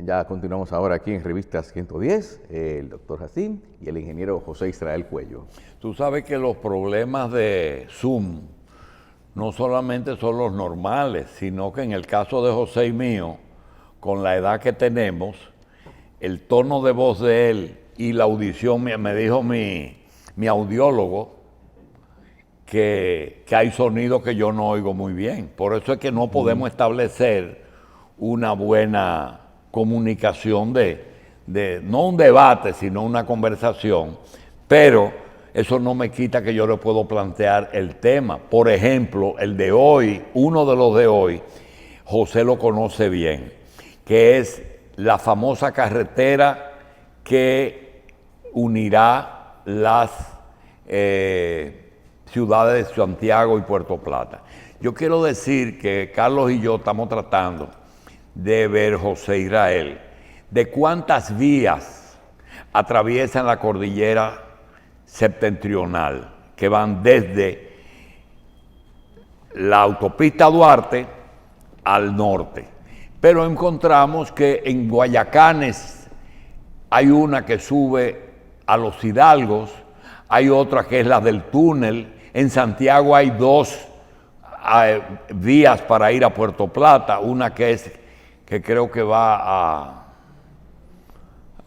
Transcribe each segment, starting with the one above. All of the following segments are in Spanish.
Ya continuamos ahora aquí en Revistas 110, el doctor Jacín y el ingeniero José Israel Cuello. Tú sabes que los problemas de Zoom no solamente son los normales, sino que en el caso de José y mío, con la edad que tenemos, el tono de voz de él y la audición, me dijo mi audiólogo, que hay sonidos que yo no oigo muy bien. Por eso es que no podemos establecer una buena comunicación no un debate, sino una conversación. Pero eso no me quita que yo le puedo plantear el tema. Por ejemplo, el de hoy, uno de los de hoy, José lo conoce bien, que es la famosa carretera que unirá las ciudades de Santiago y Puerto Plata. Yo quiero decir que Carlos y yo estamos tratando de ver, José Israel, de cuántas vías atraviesan la cordillera septentrional, que van desde la autopista Duarte al norte. Pero encontramos que en Guayacanes hay una que sube a los Hidalgos, hay otra que es la del túnel. En Santiago hay dos vías para ir a Puerto Plata, una que creo que va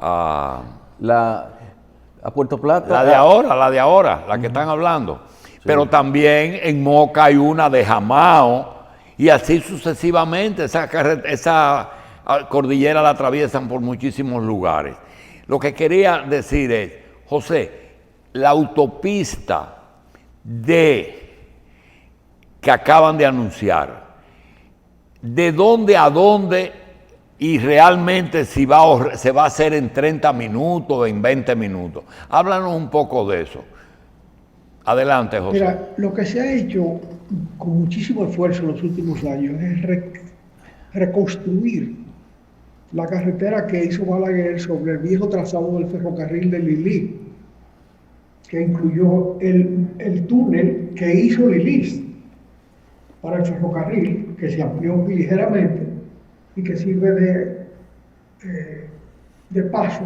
a Puerto Plata. La de ahora, la que están hablando. Sí. Pero también en Moca hay una de Jamao y así sucesivamente. Esa cordillera la atraviesan por muchísimos lugares. Lo que quería decir es, José, la autopista que acaban de anunciar, ¿de dónde a dónde? Y realmente si se va a hacer en 30 minutos o en 20 minutos. Háblanos un poco de eso. Adelante, José. Mira, lo que se ha hecho con muchísimo esfuerzo en los últimos años es reconstruir la carretera que hizo Balaguer sobre el viejo trazado del ferrocarril de Lili, que incluyó el túnel que hizo Lilis para el ferrocarril, que se amplió ligeramente y que sirve de paso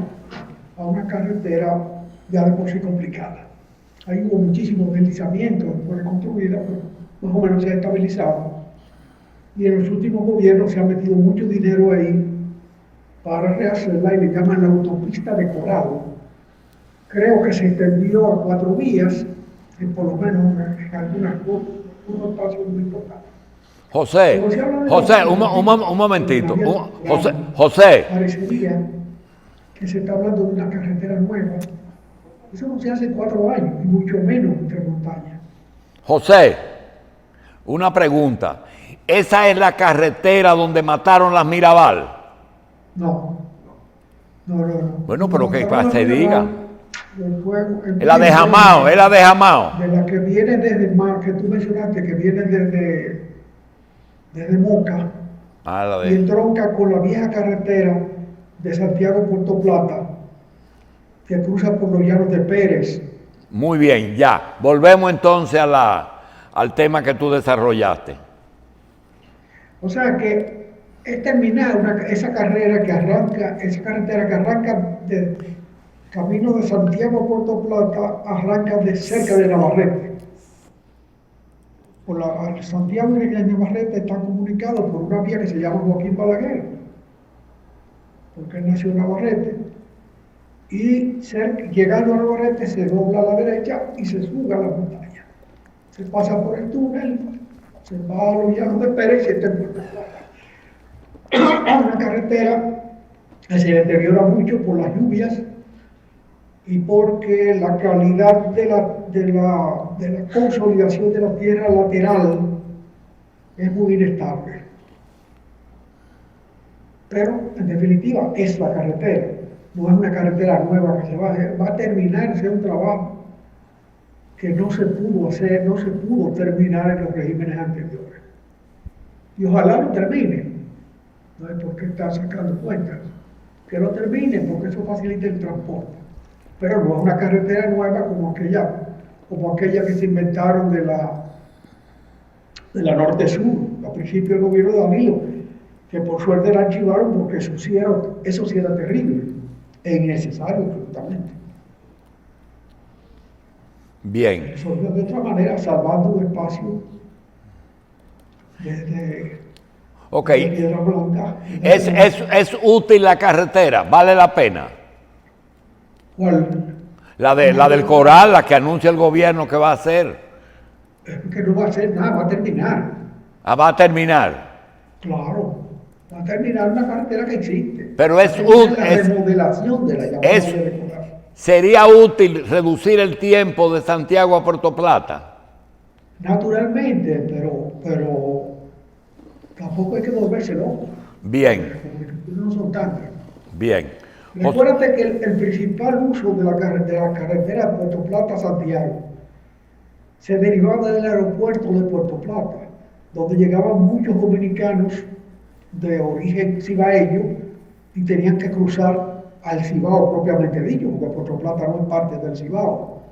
a una carretera ya de por sí complicada. Ahí hubo muchísimos deslizamientos después de construida, pero más o menos se ha estabilizado. Y en los últimos gobiernos se ha metido mucho dinero ahí para rehacerla y le llaman la autopista de Corado. Creo que se extendió a 4 vías, por lo menos en algunos espacios muy importantes. José, un momentito. José. Parecería que se está hablando de una carretera nueva. Eso no se hace 4 años, y mucho menos entre montañas. José, una pregunta. ¿Esa es la carretera donde mataron las Mirabal? No. Bueno, pero que se diga. Es la de Jamao, es la de Jamao. De la que viene desde el mar, que tú mencionaste, que viene desde Moca, y entronca con la vieja carretera de Santiago a Puerto Plata, que cruza por los llanos de Pérez. Muy bien, ya. Volvemos entonces al tema que tú desarrollaste. O sea que es terminar esa carretera que arranca de camino de Santiago a Puerto Plata, arranca de cerca de Navarrete. Santiago y Navarrete están comunicados por una vía que se llama Joaquín Balaguer, porque él nació en Navarrete. Y llegando a Navarrete se dobla a la derecha y se sube a la montaña. Se pasa por el túnel, se va a los llanos de Pérez y está en Puerto Plata. Una carretera que se deteriora mucho por las lluvias y porque la calidad de la consolidación de la tierra lateral es muy inestable. Pero, en definitiva, es la carretera. No es una carretera nueva que se va a terminarse un trabajo que no se pudo hacer, no se pudo terminar en los regímenes anteriores. Y ojalá lo termine. No hay por qué estar sacando cuentas. Que lo termine porque eso facilita el transporte. Pero no es una carretera nueva como aquella que se inventaron de la norte-sur, a principios del gobierno de Danilo, que por suerte la archivaron porque eso sí era terrible e innecesario absolutamente. Bien. Resolvió de otra manera, salvando un espacio de Ok. Piedra Blanca. ¿Es útil la carretera? ¿Vale la pena? ¿Cuál? La del Coral, la que anuncia el gobierno que va a hacer. Que no va a hacer nada, va a terminar. Ah, va a terminar. Claro, va a terminar una carretera que existe. Pero Va a terminar la remodelación de la llamada es- de Coral. ¿Sería útil reducir el tiempo de Santiago a Puerto Plata? Naturalmente, pero tampoco hay que volverse loco. Bien, Las comunicaciones no son tantas. bien. Recuérdate que el principal uso de la carretera de Puerto Plata a Santiago se derivaba del aeropuerto de Puerto Plata, donde llegaban muchos dominicanos de origen cibaeño y tenían que cruzar al Cibao propiamente dicho, porque Puerto Plata no es parte del Cibao,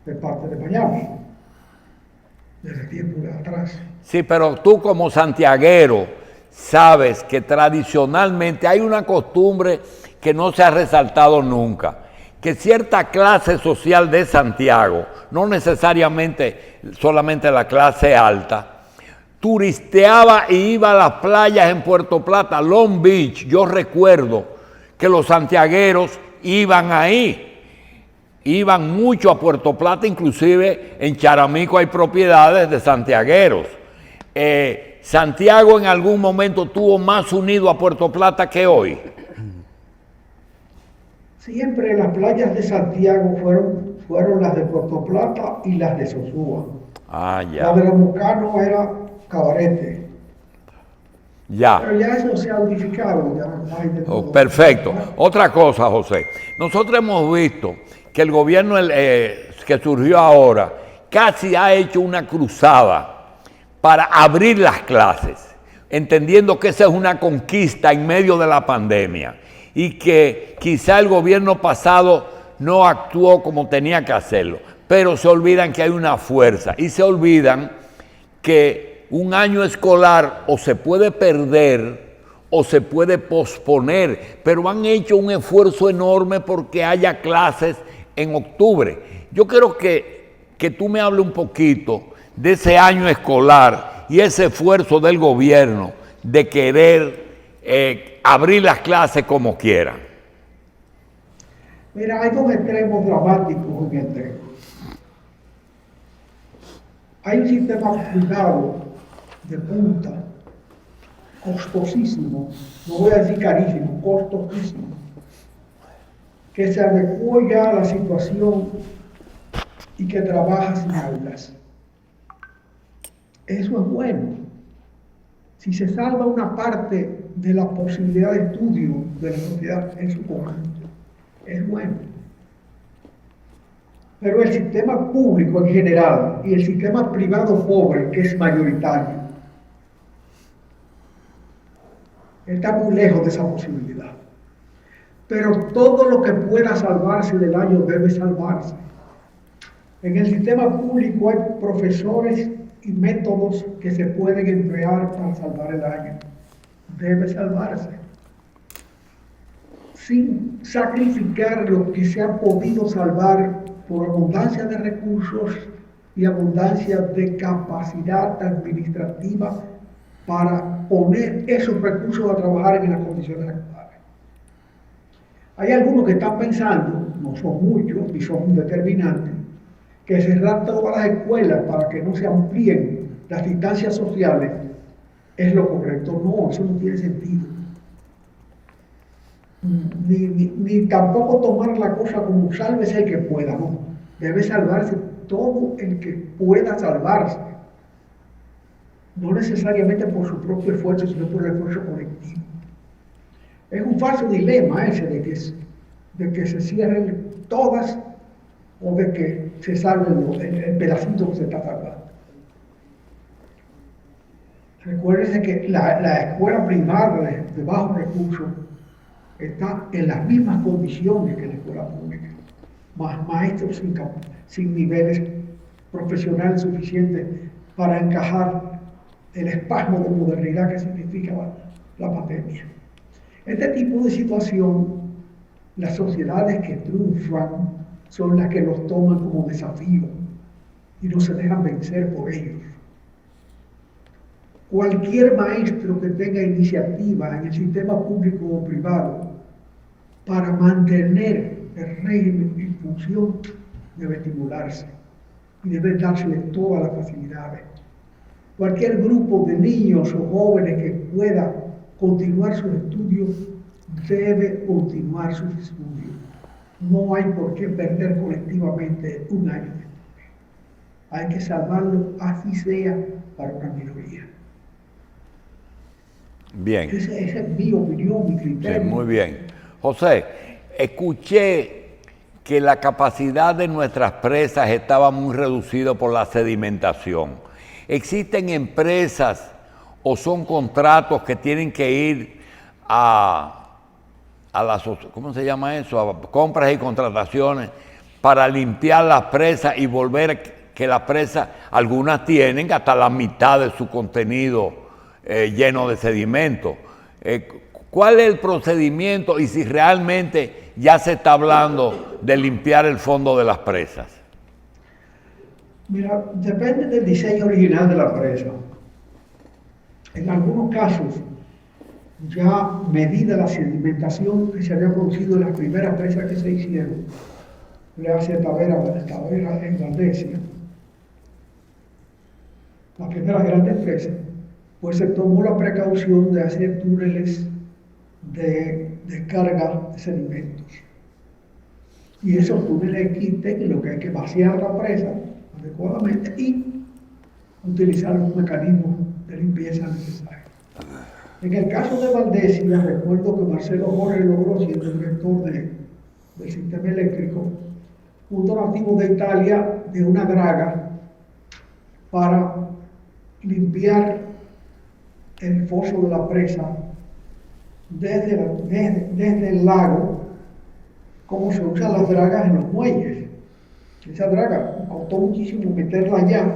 es parte de Miami, desde tiempo de atrás. Sí, pero tú como santiaguero sabes que tradicionalmente hay una costumbre que no se ha resaltado nunca, que cierta clase social de Santiago, no necesariamente solamente la clase alta, turisteaba y iba a las playas en Puerto Plata, Long Beach. Yo recuerdo que los santiagueros iban ahí, iban mucho a Puerto Plata, inclusive en Charamico hay propiedades de santiagueros. Santiago en algún momento tuvo más unido a Puerto Plata que hoy. Siempre las playas de Santiago fueron las de Puerto Plata y las de Sosúa. Ah, La ya. de los Mocanos era Cabarete. Ya. Pero ya eso se ha unificado, ya no hay de todo. Perfecto. Otra cosa, José. Nosotros hemos visto que el gobierno que surgió ahora casi ha hecho una cruzada para abrir las clases, entendiendo que esa es una conquista en medio de la pandemia y que quizá el gobierno pasado no actuó como tenía que hacerlo, pero se olvidan que hay una fuerza y se olvidan que un año escolar o se puede perder o se puede posponer, pero han hecho un esfuerzo enorme porque haya clases en octubre. Yo quiero que tú me hables un poquito de ese año escolar y ese esfuerzo del gobierno de querer abrir las clases como quiera. Mira, hay dos extremos dramáticos en el tema. Hay un sistema privado de punta, costosísimo, no voy a decir carísimo, costosísimo, que se adecuó ya a la situación y que trabaja sin aulas. Eso es bueno. Si se salva una parte de la posibilidad de estudio de la sociedad en su conjunto, es bueno. Pero el sistema público en general y el sistema privado pobre, que es mayoritario, está muy lejos de esa posibilidad. Pero todo lo que pueda salvarse del año debe salvarse. En el sistema público hay profesores y métodos que se pueden emplear para salvar el año. Debe salvarse. Sin sacrificar lo que se ha podido salvar por abundancia de recursos y abundancia de capacidad administrativa para poner esos recursos a trabajar en las condiciones actuales. Hay algunos que están pensando, no son muchos ni son determinantes, que cerrar todas las escuelas para que no se amplíen las distancias sociales es lo correcto. No, eso no tiene sentido. Ni tampoco tomar la cosa como sálvese el que pueda, no. Debe salvarse todo el que pueda salvarse. No necesariamente por su propio esfuerzo, sino por el esfuerzo colectivo. Es un falso dilema ese de que se cierren todas o de que se salve el pedacito que se está salvando. Recuérdense que la escuela primaria de bajos recursos está en las mismas condiciones que la escuela pública, más maestros sin niveles profesionales suficientes para encajar el espasmo de modernidad que significa la pandemia. Este tipo de situación, las sociedades que triunfan son las que los toman como desafío y no se dejan vencer por ellos. Cualquier maestro que tenga iniciativa en el sistema público o privado para mantener el régimen en función debe estimularse y debe dársele todas las facilidades. Cualquier grupo de niños o jóvenes que pueda continuar sus estudios debe continuar sus estudios. No hay por qué perder colectivamente un año de estudio. Hay que salvarlo, así sea para una minoría. Bien. Esa es mi opinión, mi criterio. Sí, muy bien. José, escuché que la capacidad de nuestras presas estaba muy reducida por la sedimentación. ¿Existen empresas o son contratos que tienen que ir a las, ¿cómo se llama eso? A compras y contrataciones para limpiar las presas y volver que las presas, algunas tienen hasta la mitad de su contenido lleno de sedimento? ¿Cuál es el procedimiento y si realmente ya se está hablando de limpiar el fondo de las presas? Mira, depende del diseño original de la presa. En algunos casos, ya medida la sedimentación que se había producido en las primeras presas que se hicieron, le hace Tavera en Valdesia, las primeras grandes presas, pues se tomó la precaución de hacer túneles de descarga de sedimentos. Y esos túneles quiten lo que hay que vaciar la presa adecuadamente y utilizar los mecanismos de limpieza necesarios. En el caso de Valdesia, recuerdo que Marcelo Jorge logró, siendo director del sistema eléctrico, un donativo de Italia de una draga para limpiar el foso de la presa desde el lago, como se usan las dragas en los muelles. Esa draga costó muchísimo meterla allá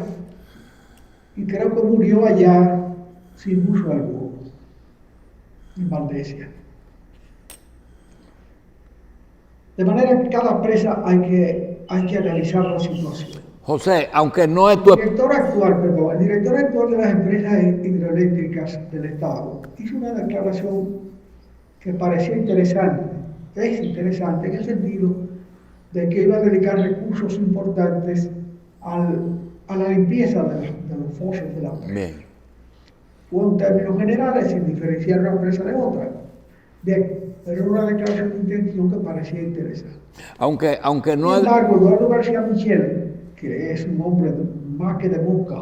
y creo que murió allá sin uso alguno, en Valdesia. De manera que cada presa hay que analizar la situación. José, aunque no es tu... El director actual de las empresas hidroeléctricas del Estado hizo una declaración que parecía interesante, es interesante en el sentido de que iba a dedicar recursos importantes a la limpieza de los fosos de la presa. Bien. Fue un término general, sin diferenciar una empresa de otra. Bien, pero una declaración de intención que parecía interesante. Aunque no Sin es... embargo, Eduardo García Michel, que es un hombre más que de boca,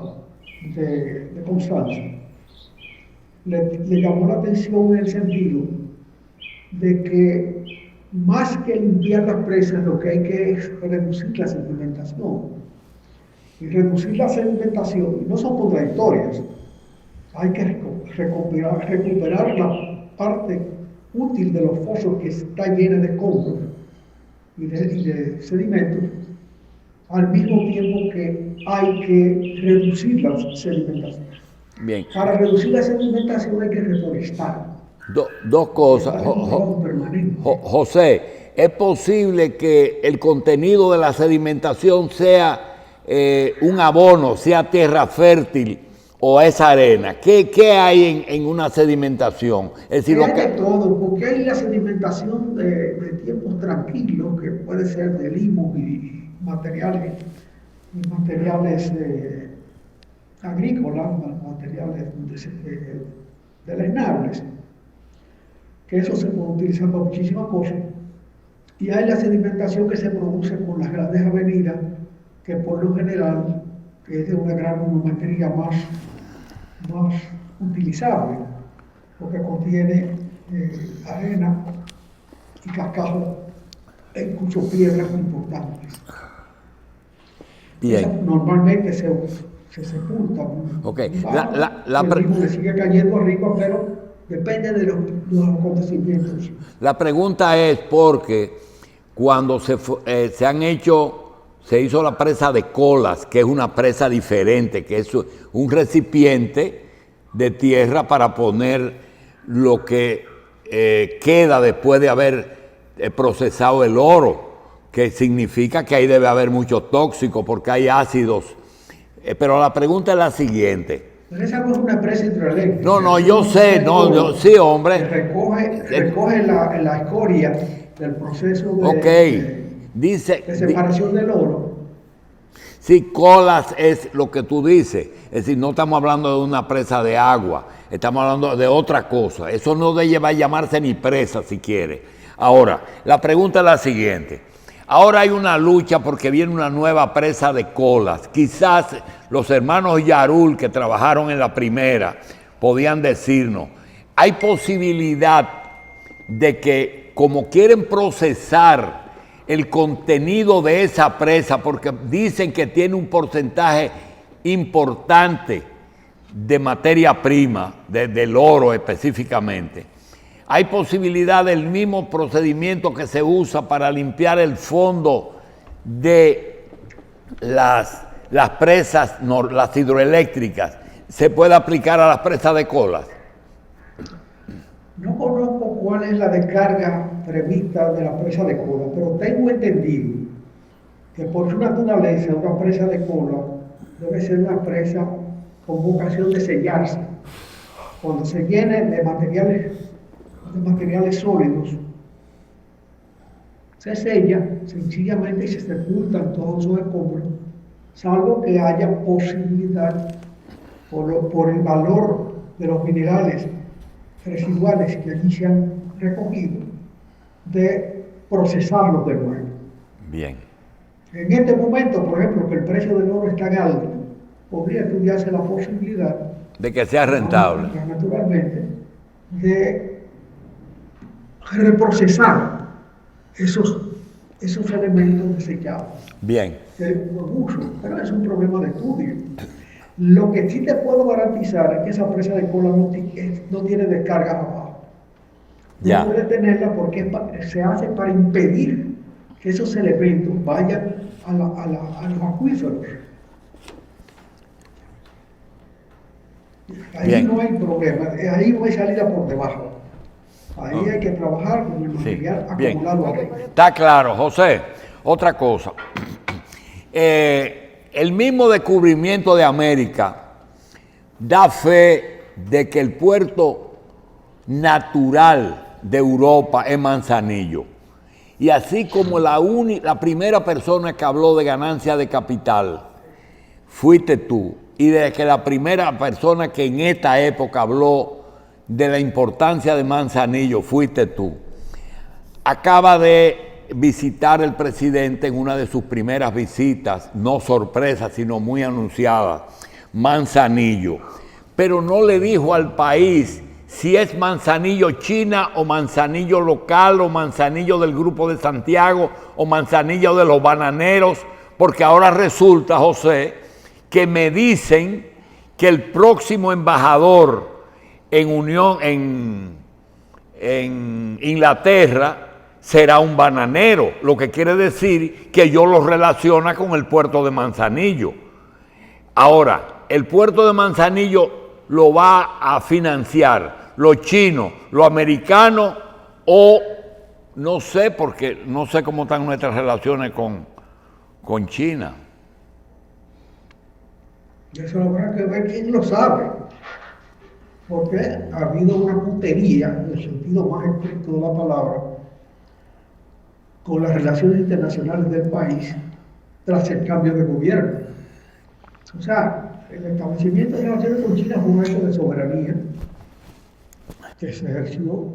de Constanza, le llamó la atención en el sentido de que más que limpiar las presas, lo que hay que es reducir la sedimentación. Y reducir la sedimentación, y no son contradictorias, hay que recuperar la parte útil de los fosos que está llena de escombros y de sedimentos, al mismo tiempo que hay que reducir la sedimentación. Bien. Para reducir la sedimentación hay que reforestar. Dos cosas. José, ¿es posible que el contenido de la sedimentación sea un abono, sea tierra fértil o es arena? ¿Qué hay en una sedimentación? Es decir, hay de todo, porque hay la sedimentación de tiempos tranquilos, que puede ser de limos y materiales agrícolas, materiales deleznables, que eso se puede utilizar para muchísimas cosas. Y hay la sedimentación que se produce por las grandes avenidas, que por lo general es de una granulometría más utilizable, porque contiene arena y cascajos e incluso piedras muy importantes. Bien. Esas normalmente se sepultan. Okay. El ritmo le sigue cayendo arriba, pero depende de los acontecimientos. La pregunta es porque cuando se hizo la presa de Colas, que es una presa diferente, que es un recipiente de tierra para poner lo que queda después de haber procesado el oro, que significa que ahí debe haber mucho tóxico porque hay ácidos. Pero la pregunta es la siguiente. Pero esa no es una empresa hidroeléctrica. No, yo sé, sí, hombre. Recoge la escoria del proceso de separación del oro. Sí, Colas es lo que tú dices. Es decir, no estamos hablando de una presa de agua, estamos hablando de otra cosa. Eso no va a llamarse ni presa si quiere. Ahora, la pregunta es la siguiente. Ahora hay una lucha porque viene una nueva presa de Colas. Quizás los hermanos Yarul, que trabajaron en la primera, podían decirnos, hay posibilidad de que, como quieren procesar el contenido de esa presa, porque dicen que tiene un porcentaje importante de materia prima, del oro específicamente, hay posibilidad del mismo procedimiento que se usa para limpiar el fondo de las presas, las hidroeléctricas, se puede aplicar a las presas de Colas. No conozco cuál es la descarga prevista de la presa de Colas, pero tengo entendido que por su naturaleza una presa de Colas debe ser una presa con vocación de sellarse. Cuando se llene de materiales sólidos, se sella sencillamente y se sepultan todos esos escombros, salvo que haya posibilidad por el valor de los minerales residuales que allí se han recogido, de procesarlos de nuevo. Bien. En este momento, por ejemplo, que el precio del oro está alto, podría estudiarse la posibilidad de que sea rentable. Naturalmente, de reprocesar esos elementos desechados. Bien. Por uso, pero es un problema de estudio. Lo que sí te puedo garantizar es que esa presa de Colas no tiene descarga abajo. No puede tenerla porque se hace para impedir que esos elementos vayan a los acuíferos. Ahí bien. No hay problema, ahí no hay salida por debajo. Ahí hay que trabajar con el material acumulado aquí. Está claro, José. Otra cosa. El mismo descubrimiento de América da fe de que el puerto natural de Europa es Manzanillo. Y así como la primera persona que habló de ganancia de capital fuiste tú, y de que la primera persona que en esta época habló de la importancia de Manzanillo fuiste tú, acaba de visitar el presidente en una de sus primeras visitas, no sorpresa, sino muy anunciada, Manzanillo. Pero no le dijo al país si es Manzanillo China o Manzanillo local o Manzanillo del Grupo de Santiago o Manzanillo de los bananeros, porque ahora resulta, José, que me dicen que el próximo embajador en Inglaterra será un bananero, lo que quiere decir que yo lo relaciona con el puerto de Manzanillo. Ahora, el puerto de Manzanillo lo va a financiar los chinos, los americanos o no sé, porque no sé cómo están nuestras relaciones con China. Y eso habrá que ver quién lo sabe, porque ha habido una putería, en el sentido más estricto de la palabra, con las relaciones internacionales del país tras el cambio de gobierno. O sea, el establecimiento de relaciones con China fue un acto de soberanía que se ejerció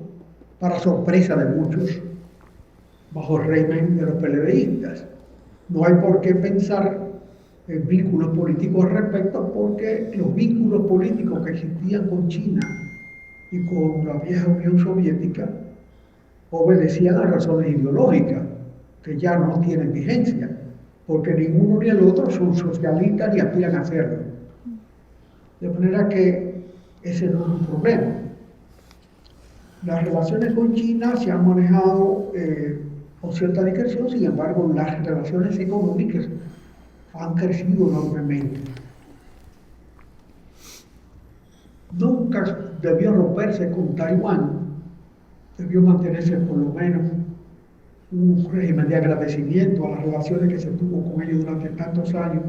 para sorpresa de muchos bajo el régimen de los PLDistas. No hay por qué pensar en vínculos políticos al respecto, porque los vínculos políticos que existían con China y con la vieja Unión Soviética obedecían a razones ideológicas que ya no tienen vigencia, porque ninguno ni el otro son socialistas ni aspiran a hacerlo. De manera que ese no es un problema. Las relaciones con China se han manejado con cierta discreción, sin embargo, las relaciones económicas han crecido enormemente. nunca debió romperse con Taiwán, debió mantenerse por lo menos un régimen de agradecimiento a las relaciones que se tuvo con ellos durante tantos años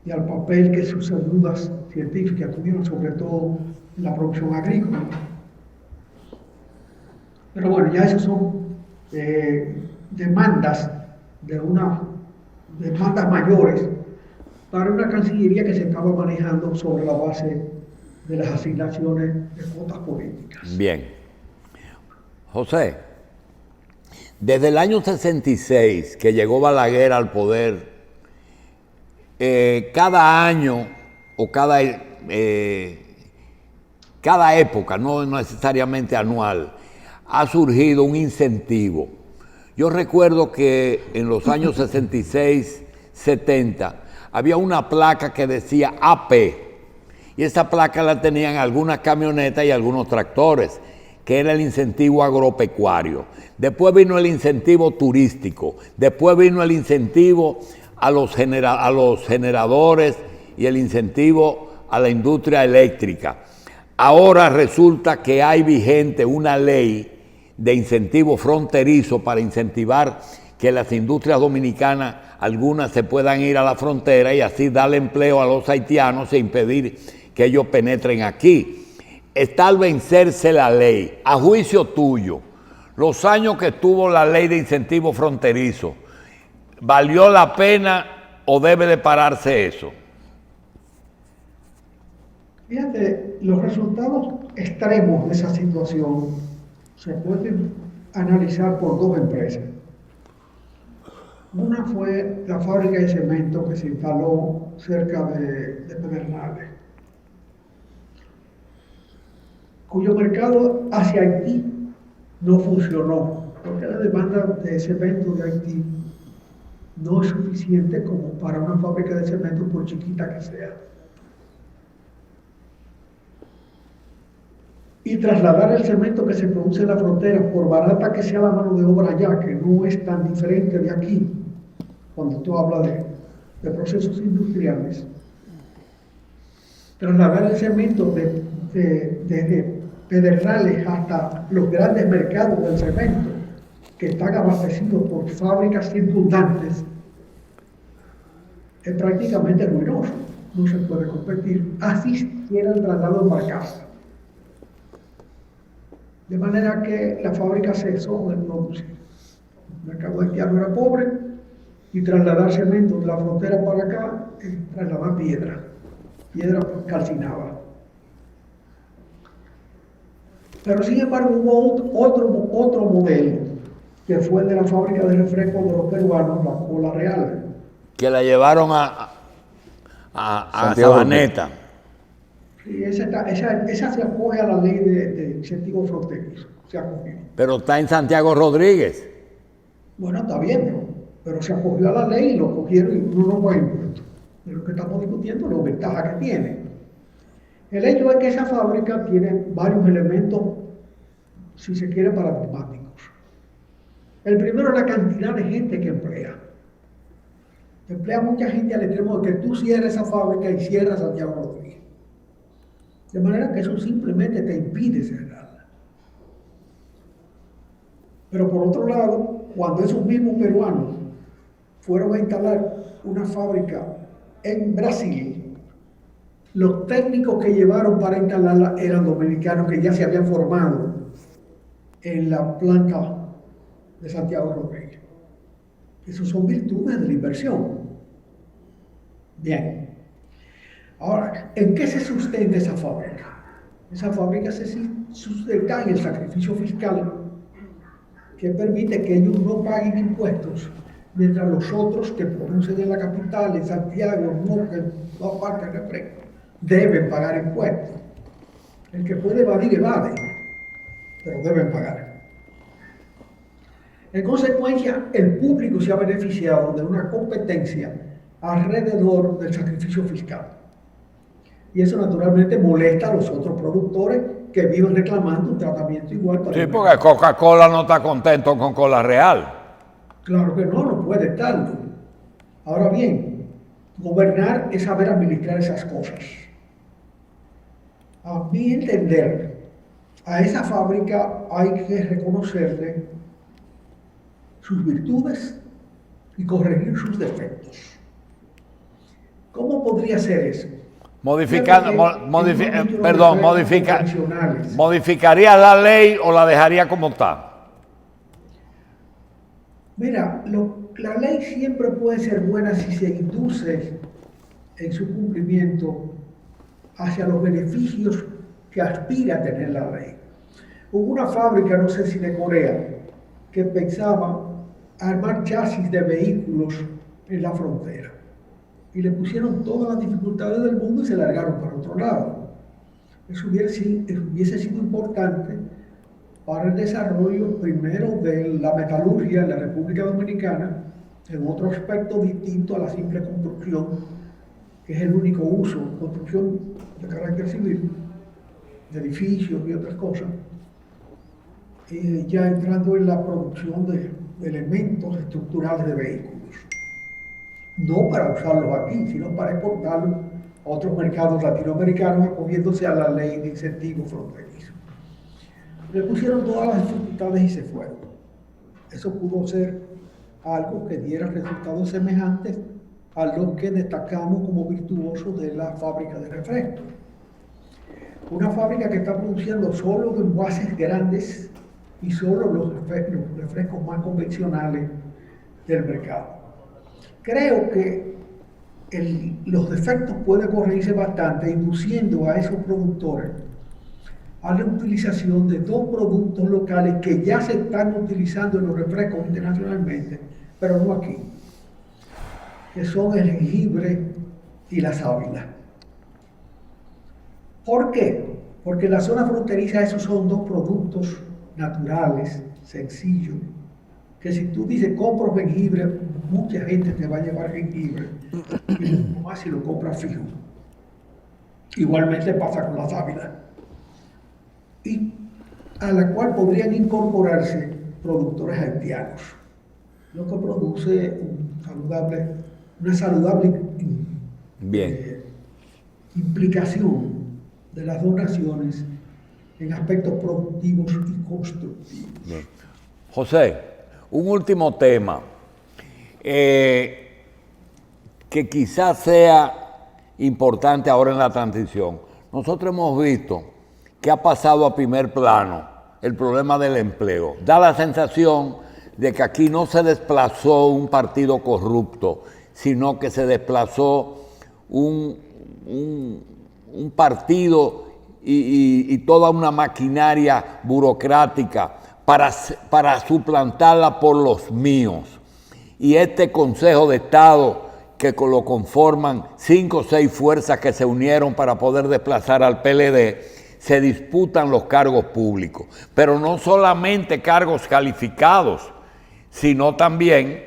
y al papel que sus ayudas científicas tuvieron, sobre todo en la producción agrícola. Pero bueno, ya esas son demandas demandas mayores para una cancillería que se estaba manejando sobre la base de las asignaciones de cuotas políticas. Bien. José, desde el año 66 que llegó Balaguer al poder, cada año o cada época, no necesariamente anual, ha surgido un incentivo. Yo recuerdo que en los años 66, 70, había una placa que decía AP, y esa placa la tenían algunas camionetas y algunos tractores, que era el incentivo agropecuario. Después vino el incentivo turístico, después vino el incentivo a los generadores y el incentivo a la industria eléctrica. Ahora resulta que hay vigente una ley de incentivo fronterizo para incentivar que las industrias dominicanas, algunas se puedan ir a la frontera y así darle empleo a los haitianos e impedir que ellos penetren aquí. Está al vencerse la ley. A juicio tuyo, los años que tuvo la ley de incentivo fronterizo, ¿valió la pena o debe de pararse eso? Fíjate, los resultados extremos de esa situación se pueden analizar por dos empresas. Una fue la fábrica de cemento que se instaló cerca de Pedernales, cuyo mercado hacia Haití no funcionó, porque la demanda de cemento de Haití no es suficiente como para una fábrica de cemento, por chiquita que sea. Y trasladar el cemento que se produce en la frontera, por barata que sea la mano de obra allá, que no es tan diferente de aquí, cuando tú hablas de procesos industriales, trasladar el cemento desde Pedernales hasta los grandes mercados del cemento, que están abastecidos por fábricas circundantes, es prácticamente ruinoso. No se puede competir. Así si era el traslado para casa. De manera que la fábrica cesó de producir. El mercado haitiano era pobre y trasladar cemento de la frontera para acá, trasladar piedra calcinaba. Pero sin embargo hubo otro modelo, que fue el de la fábrica de refrescos de los peruanos, la Cola Real. Que la llevaron a Sabaneta. Sí, esa se acoge a la ley de incentivo fronterizo, se acogió. Pero está en Santiago Rodríguez. Bueno, está bien, pero se acogió a la ley y lo cogieron y uno no paga impuestos. De lo que estamos discutiendo, la ventaja que tiene. El hecho es que esa fábrica tiene varios elementos, si se quiere, paradigmáticos. El primero es la cantidad de gente que emplea. Emplea mucha gente al extremo de que tú cierres esa fábrica y cierras Santiago Rodríguez. De manera que eso simplemente te impide cerrarla. Pero por otro lado, cuando esos mismos peruanos fueron a instalar una fábrica en Brasil, los técnicos que llevaron para instalarla eran dominicanos que ya se habían formado en la planta de Santiago Rodríguez. Esas son virtudes de la inversión. Bien. Ahora, ¿en qué se sustenta esa fábrica? Esa fábrica se sustenta en el sacrificio fiscal que permite que ellos no paguen impuestos, mientras los otros que producen en la capital, en Santiago, en Moca, en todas partes del refresco, deben pagar impuestos. El que puede evadir, evade, pero deben pagar. En consecuencia, el público se ha beneficiado de una competencia alrededor del sacrificio fiscal. Y eso naturalmente molesta a los otros productores que viven reclamando un tratamiento igual para Sí, porque Coca-Cola no está contento con Cola Real. Claro que no puede estarlo. Ahora bien, gobernar es saber administrar esas cosas. A mi entender, a esa fábrica hay que reconocerle sus virtudes y corregir sus defectos. ¿Cómo podría ser eso? ¿Modificaría la ley o la dejaría como está? Mira, la ley siempre puede ser buena si se induce en su cumplimiento hacia los beneficios que aspira a tener la ley. Hubo una fábrica, no sé si de Corea, que pensaba armar chasis de vehículos en la frontera. Y le pusieron todas las dificultades del mundo y se largaron para otro lado. Eso hubiese sido importante para el desarrollo primero de la metalurgia en la República Dominicana, en otro aspecto distinto a la simple construcción, que es el único uso, construcción de carácter civil, de edificios y otras cosas, ya entrando en la producción de elementos estructurales de vehículos. No para usarlos aquí, sino para exportarlos a otros mercados latinoamericanos, acogiéndose a la ley de incentivos fronterizos. Le pusieron todas las dificultades y se fueron. Eso pudo ser algo que diera resultados semejantes a los que destacamos como virtuosos de la fábrica de refrescos. Una fábrica que está produciendo solo envases grandes y solo los refrescos más convencionales del mercado. Creo que los defectos pueden corregirse bastante induciendo a esos productores a la utilización de dos productos locales que ya se están utilizando en los refrescos internacionalmente, pero no aquí, que son el jengibre y la sábila. ¿Por qué? Porque en la zona fronteriza esos son dos productos naturales, sencillos, que si tú dices compro jengibre, mucha gente te va a llevar jengibre y no más si lo compras fijo. Igualmente pasa con la sábila, y a la cual podrían incorporarse productores haitianos, lo que produce una saludable implicación de las dos naciones en aspectos productivos y constructivos. Bien. José, un último tema que quizás sea importante ahora en la transición. Nosotros hemos visto que ha pasado a primer plano el problema del empleo. Da la sensación de que aquí no se desplazó un partido corrupto, sino que se desplazó un partido y toda una maquinaria burocrática para suplantarla por los míos. Y este Consejo de Estado, que lo conforman 5 o 6 fuerzas que se unieron para poder desplazar al PLD, se disputan los cargos públicos. Pero no solamente cargos calificados, sino también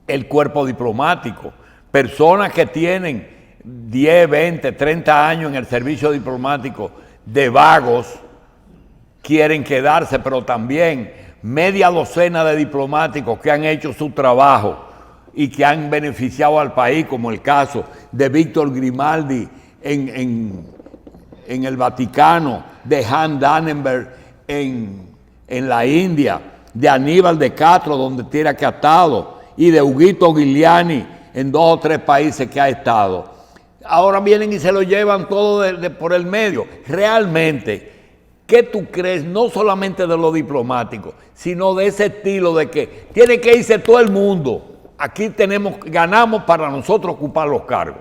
el cuerpo diplomático. Personas que tienen 10, 20, 30 años en el servicio diplomático de vagos, quieren quedarse, pero también media docena de diplomáticos que han hecho su trabajo y que han beneficiado al país, como el caso de Víctor Grimaldi en el Vaticano, de Han Dannenberg en la India, de Aníbal de Castro, donde quiera que ha estado, y de Huguito Giuliani en 2 o 3 países que ha estado. Ahora vienen y se lo llevan todo por el medio. Realmente, ¿qué tú crees, no solamente de lo diplomático, sino de ese estilo de que tiene que irse todo el mundo? Aquí ganamos para nosotros ocupar los cargos.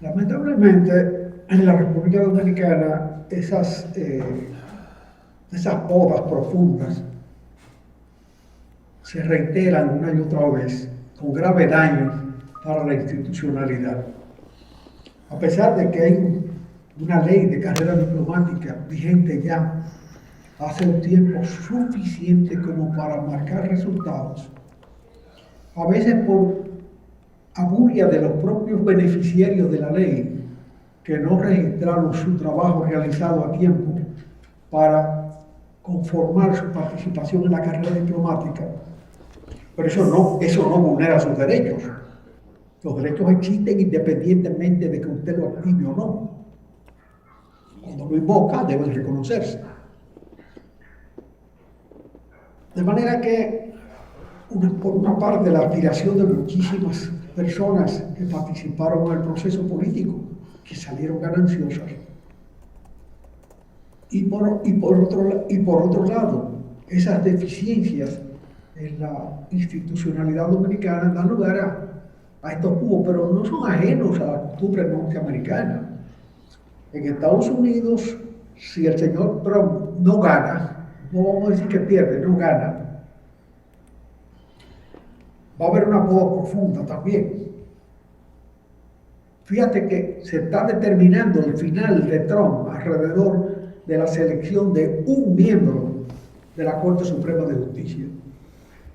Lamentablemente, en la República Dominicana, esas podas profundas se reiteran una y otra vez con grave daño para la institucionalidad. A pesar de que hay una ley de carrera diplomática vigente ya hace un tiempo suficiente como para marcar resultados, a veces por abulia de los propios beneficiarios de la ley que no registraron su trabajo realizado a tiempo para conformar su participación en la carrera diplomática, pero eso no vulnera sus derechos. Los derechos existen independientemente de que usted lo active o no. Cuando lo invoca, deben reconocerse. De manera que, por una parte, la aspiración de muchísimas personas que participaron en el proceso político, que salieron gananciosas. Y por otro lado, esas deficiencias en la institucionalidad dominicana dan lugar a estos cubos, pero no son ajenos a la costumbre norteamericana. En Estados Unidos, si el señor Trump no gana, no vamos a decir que pierde, no gana, va a haber una poda profunda también. Fíjate que se está determinando el final de Trump alrededor de la selección de un miembro de la Corte Suprema de Justicia,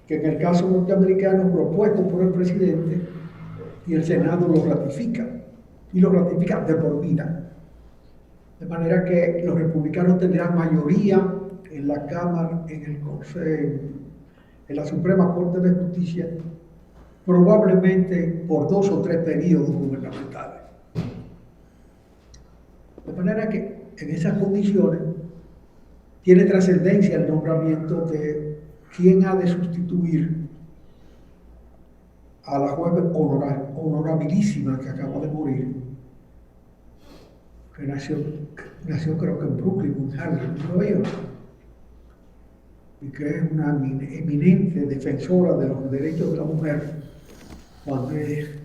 que en el caso norteamericano propuesto por el presidente y el Senado lo ratifica, y lo ratifica de por vida. De manera que los republicanos tendrán mayoría en la Cámara, en el Consejo, en la Suprema Corte de Justicia, probablemente por 2 o 3 periodos gubernamentales. De manera que en esas condiciones tiene trascendencia el nombramiento de quién ha de sustituir a la juez honorabilísima que acaba de morir, que nació creo que en Brooklyn, en Harlem, Nueva York, y que es una eminente defensora de los derechos de la mujer,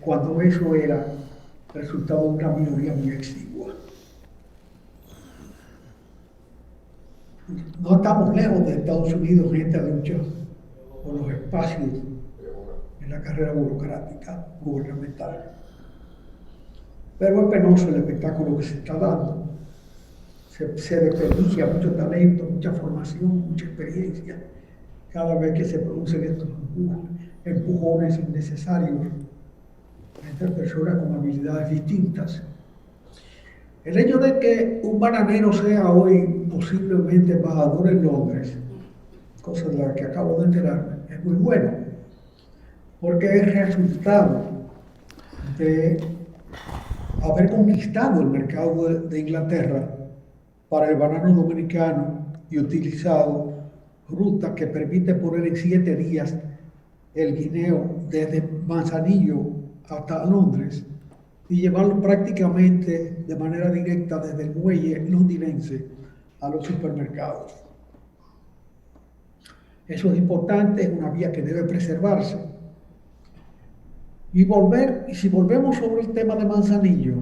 cuando eso era resultado de una minoría muy exigua. No estamos lejos de Estados Unidos en esta lucha por los espacios en la carrera burocrática gubernamental. Pero es penoso el espectáculo que se está dando. Se desperdicia mucho talento, mucha formación, mucha experiencia, cada vez que se producen estos empujones innecesarios entre personas con habilidades distintas. El hecho de que un bananero sea hoy posiblemente embajador en Londres, cosa de la que acabo de enterarme, es muy bueno, porque es resultado de haber conquistado el mercado de Inglaterra para el banano dominicano y utilizado rutas que permiten poner en 7 días el guineo desde Manzanillo hasta Londres y llevarlo prácticamente de manera directa desde el muelle londinense a los supermercados. Eso es importante, es una vía que debe preservarse. Y si volvemos sobre el tema de Manzanillo,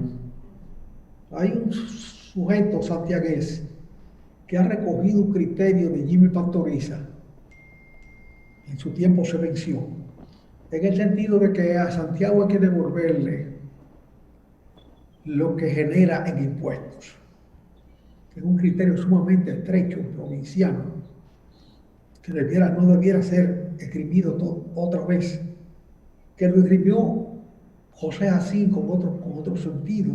hay un sujeto santiagués que ha recogido un criterio de Jimmy Pastoriza, en su tiempo se venció, en el sentido de que a Santiago hay que devolverle lo que genera en impuestos. Es un criterio sumamente estrecho, provinciano, que no debiera ser esgrimido otra vez, que lo esgrimió José Jacín con otro sentido,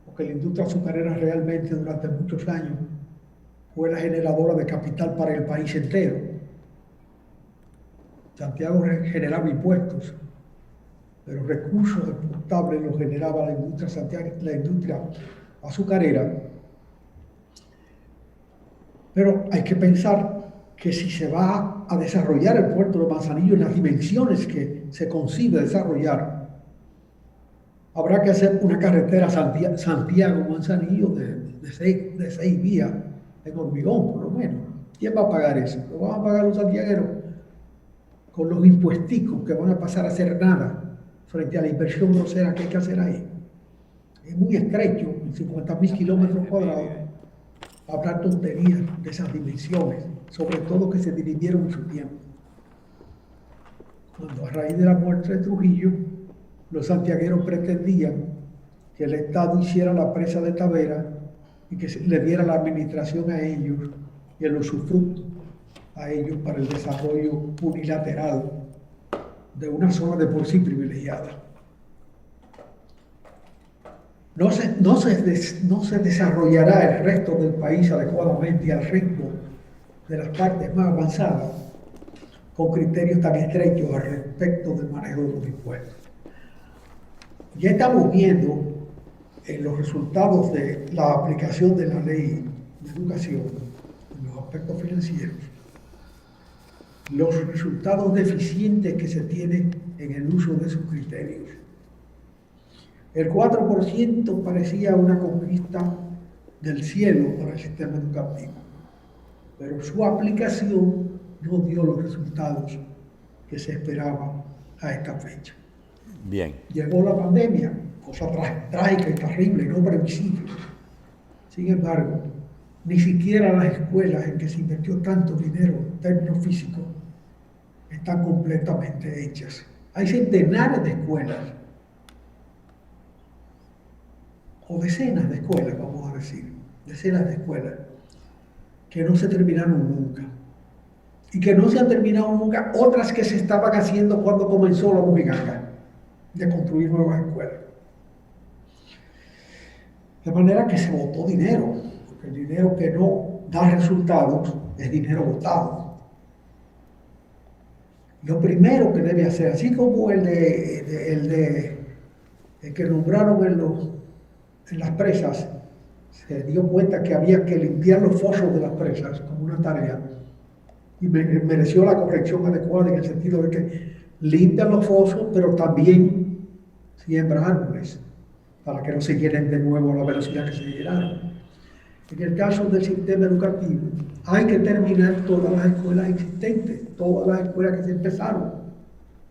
porque la industria azucarera realmente durante muchos años fue la generadora de capital para el país entero. Santiago generaba impuestos, pero recursos exportables los generaba la industria azucarera. Pero hay que pensar que si se va a desarrollar el puerto de Manzanillo en las dimensiones que se concibe desarrollar, habrá que hacer una carretera Santiago-Manzanillo de 6 vías en hormigón, por lo menos. ¿Quién va a pagar eso? Lo van a pagar los santiagueros con los impuestos que van a pasar a ser nada frente a la inversión grosera que hay que hacer ahí. Es muy estrecho, en 50.000 kilómetros cuadrados, hablar tonterías de esas dimensiones, sobre todo que se dirimieron en su tiempo. Cuando a raíz de la muerte de Trujillo, los santiagueros pretendían que el Estado hiciera la presa de Tavera y que le diera la administración a ellos y el usufructo a ellos para el desarrollo unilateral de una zona de por sí privilegiada. No se desarrollará el resto del país adecuadamente al ritmo de las partes más avanzadas con criterios tan estrechos al respecto del manejo de los impuestos. ya estamos viendo los resultados de la aplicación de la ley de educación en los aspectos financieros, los resultados deficientes que se tienen en el uso de esos criterios. El 4% parecía una conquista del cielo para el sistema educativo, pero su aplicación no dio los resultados que se esperaban a esta fecha. Bien. Llegó la pandemia, cosa trágica y terrible, no previsible. Sin embargo, ni siquiera las escuelas en que se invirtió tanto dinero en términos físicos están completamente hechas. Hay centenares de escuelas, o decenas de escuelas, vamos a decir, decenas de escuelas, que no se terminaron nunca. Y que no se han terminado nunca otras que se estaban haciendo cuando comenzó la bujiganga de construir nuevas escuelas. De manera que se botó dinero, porque el dinero que no da resultados es dinero botado. Lo primero que debe hacer, así como el que nombraron en las presas, se dio cuenta que había que limpiar los fosos de las presas como una tarea, y mereció la corrección adecuada en el sentido de que limpian los fosos, pero también siembra árboles para que no se llenen de nuevo a la velocidad que se llenaron. En el caso del sistema educativo, hay que terminar todas las escuelas existentes, todas las escuelas que se empezaron.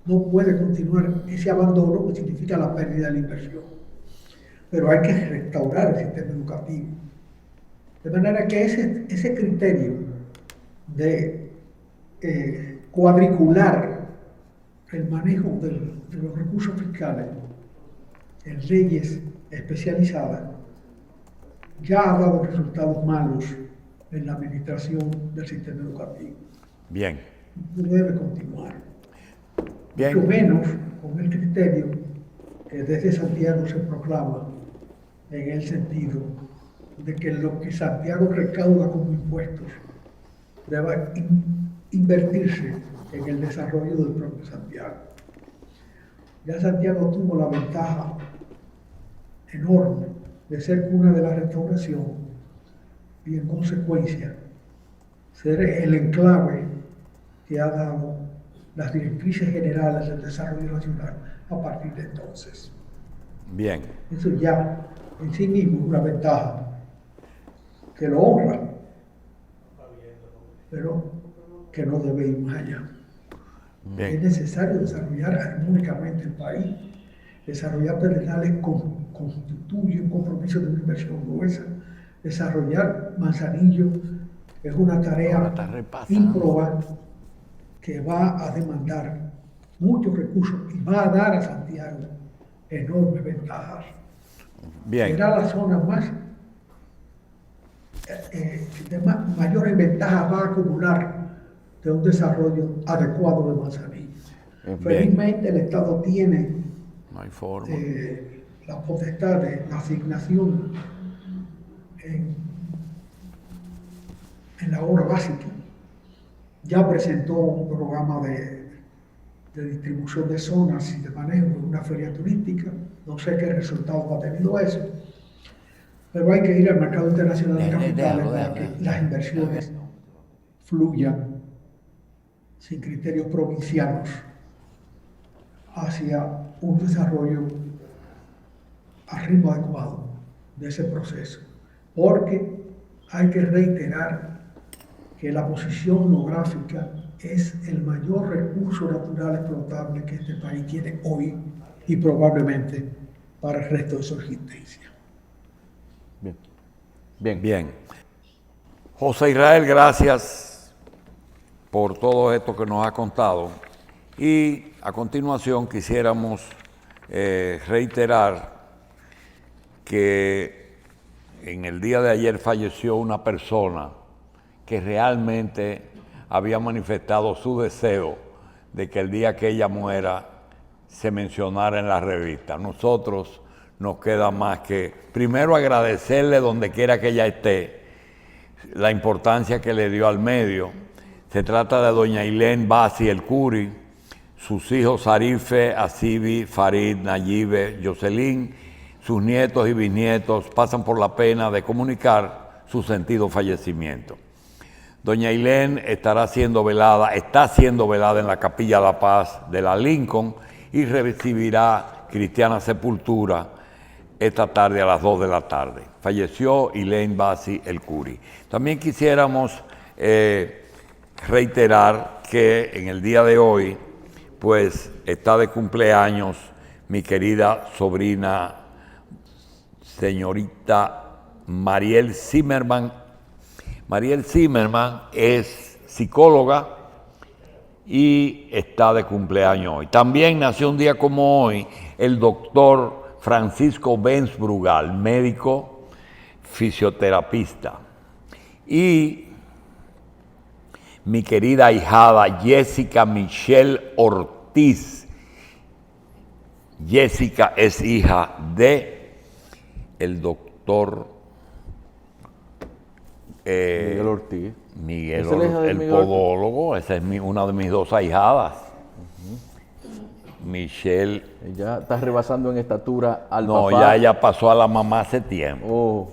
No puede continuar ese abandono que significa la pérdida de la inversión. Pero hay que restaurar el sistema educativo. De manera que ese criterio de cuadricular el manejo de los recursos fiscales en leyes especializadas ya ha dado resultados malos en la administración del sistema educativo. Bien. No debe continuar. Bien. Mucho menos con el criterio que desde Santiago se proclama en el sentido de que lo que Santiago recauda como impuestos debe invertirse en el desarrollo del propio Santiago. Ya Santiago tuvo la ventaja enorme de ser cuna de la restauración y en consecuencia ser el enclave que ha dado las directrices generales del desarrollo nacional a partir de entonces. Bien. Eso ya en sí mismo es una ventaja que lo honra, pero que no debe ir más allá. Bien. Es necesario desarrollar armónicamente el país. Desarrollar Pedernales constituye un compromiso de una inversión gruesa. Desarrollar Manzanillo es una tarea ímproba que va a demandar muchos recursos y va a dar a Santiago enormes ventajas. Bien. Será la zona de mayores ventajas va a acumular de un desarrollo adecuado de Manzanillo. Felizmente el Estado tiene no hay forma. La potestad de la asignación en la obra básica. Ya presentó un programa de distribución de zonas y de manejo en una feria turística. No sé qué resultados ha tenido eso, pero hay que ir al mercado internacional de capitales para que las inversiones fluyan sin criterios provincianos hacia un desarrollo a ritmo adecuado de ese proceso, porque hay que reiterar que la posición geográfica es el mayor recurso natural explotable que este país tiene hoy y probablemente para el resto de su existencia. Bien. Bien. Bien. José Israel, gracias por todo esto que nos ha contado. Y a continuación quisiéramos reiterar que en el día de ayer falleció una persona que realmente había manifestado su deseo de que el día que ella muera se mencionara en la revista. Nosotros nos queda más que primero agradecerle donde quiera que ella esté la importancia que le dio al medio. Se trata de doña Ailén Bassi El Curi, sus hijos Arife, Asibi, Farid, Nayibe, Jocelyn, sus nietos y bisnietos pasan por la pena de comunicar su sentido fallecimiento. Doña Ailén está siendo velada en la Capilla La Paz de la Lincoln y recibirá cristiana sepultura esta tarde a las 2 de la tarde. Falleció Elaine Bassi El Curi. También quisiéramos reiterar que en el día de hoy, pues está de cumpleaños mi querida sobrina, señorita Mariel Zimmerman. Mariel Zimmerman es psicóloga y está de cumpleaños hoy. También nació un día como hoy el doctor Francisco Benz Brugal, médico fisioterapista. Y mi querida ahijada Jessica Michelle Ortiz. Jessica es hija de el doctor Miguel Ortiz. Miguel ¿Esa es la hija de el Miguel Ortiz? podólogo. Esa es una de mis dos ahijadas. Michelle. Ella está rebasando en estatura al No, papá. ya ella pasó a la mamá hace tiempo. Oh.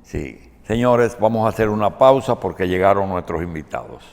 Sí. Señores, vamos a hacer una pausa porque llegaron nuestros invitados.